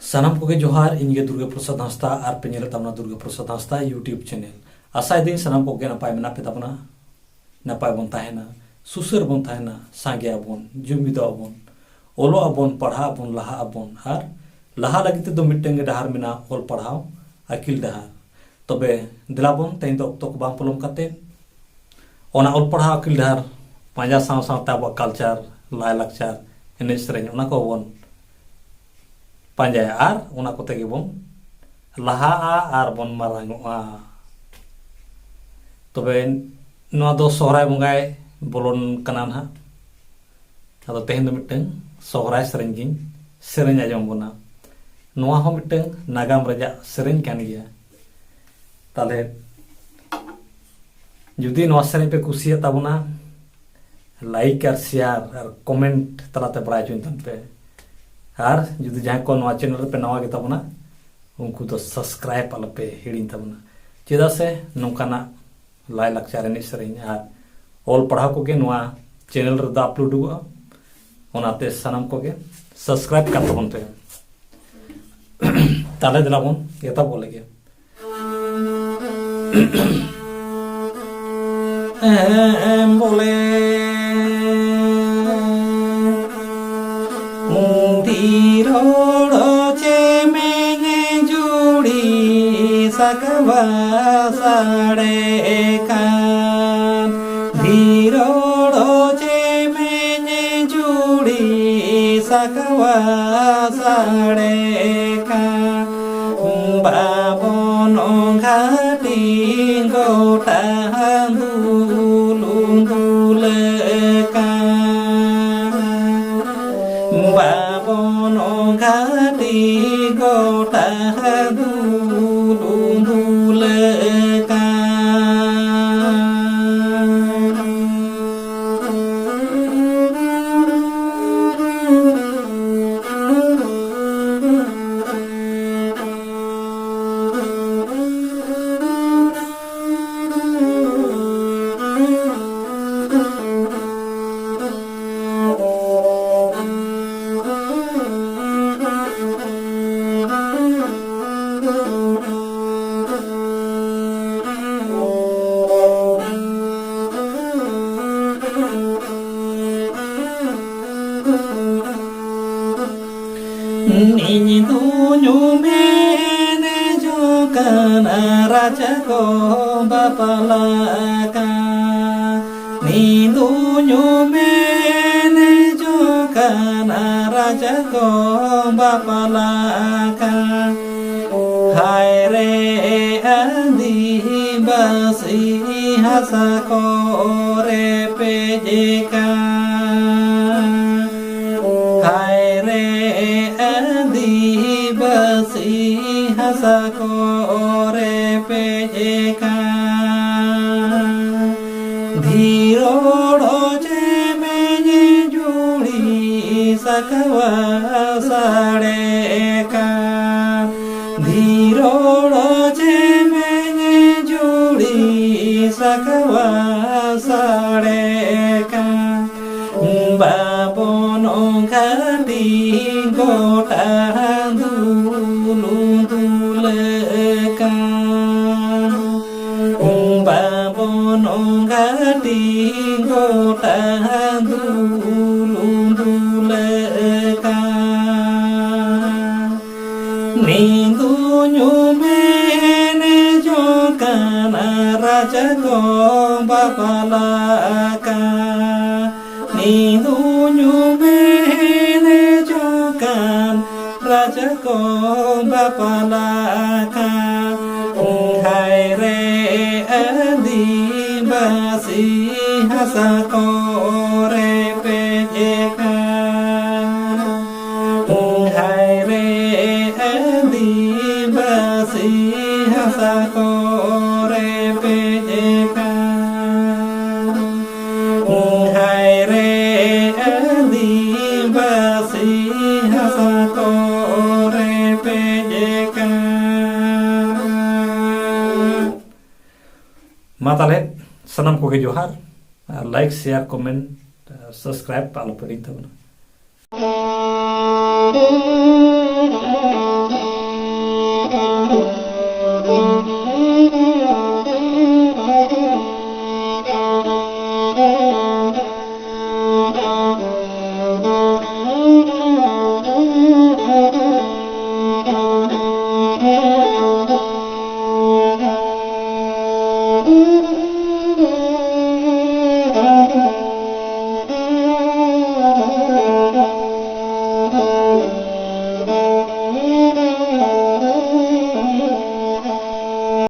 सानाम कोगे जोहार इनगे दुर्गा प्रसाद हंसदा और पे नेल तमना दुर्गा प्रसाद हंसदा यूट्यूब चैनल आशा दिन सानाम कोगे नपाय मेना पे तबना नपाय बन ताहेना सुसर बन ताहेना सांगे आबन जुमिदा आबन ओलो आबन पढ़ा आबन लहा आबन और लहा लगी ते दो मिटंगे डहार मेना ओल पढ़ाओ अकिल डहार तबे दिलाबन तेन दो तो बाम पलम काते ओना ओल पढ़ा अकिल डहार पांजा साव सावते अब कल्चर लाय लाक्चर एने सेरेñ ओना को बन पांजाया और ओना कोते गे बन लहा और बन मारांगोआ तबे नोआ दो सोहराय बंगाय बोलन कना ना आदो तेहन दो मिटंग सोहराय सेरेñ गिन सेरेñ आजम बना नोआ हो मिटंग नागाम रजा सेरेñ कान गया ताले जुदी नोआ सेरेñ पे कुसिया ताबना लाइक और शेयर और कमेंट तलाते बड़ा चुन पे और जुदी जहां को नोआ चैनल पे नवा गे ताबना उनको तो सब्सक्राइब आल पे हिड़िन ताबना चेदा से नोकाना लाय लाक्चर एने सेरेñ और ऑल पढ़ाव को गे नोआ चैनल रे दा अपलोड हुआ ओनाते सनम को गे सब्सक्राइब कर तबन पे ताले दिलाबन एता बोले गे बोले धीरोड़ो चे में जुड़ी सकवा साड़े कान धीरोड़ो चे में जुड़ी सकवा साड़े कान बाबनो घाटी गोटा दुल बाबनो घाटी गोटा दुल Niñi tuñu mene jokana raja ko bapalaka Ni tuñu mene jokana raja ko bapalaka Hai re adi basi hasa ko re pejeka Hai re basi hasa ko re pejeka धीरोड़ो चे में जुड़ी सकवा साड़े का धीरोड़ो चे में जुड़ी सकवा साड़े का बाबनो घाटी गोटा दुल का बाबनो घाटी गोटा दुल का नींदुñu मेने जो काना राजा को बापलाका नींदुñu मेने जो कान राजा को बापलाका हाय रे आदिवासी हंसा को रे पेजेका हाय रे आदिवासी हंसा को रे पेजेका हाय रे आदिवासी हंसा को रे पेजेका मा ताले सनम को जोहार लाइक शेयर कमेंट सब्सक्राइब आलो पे ring tabana.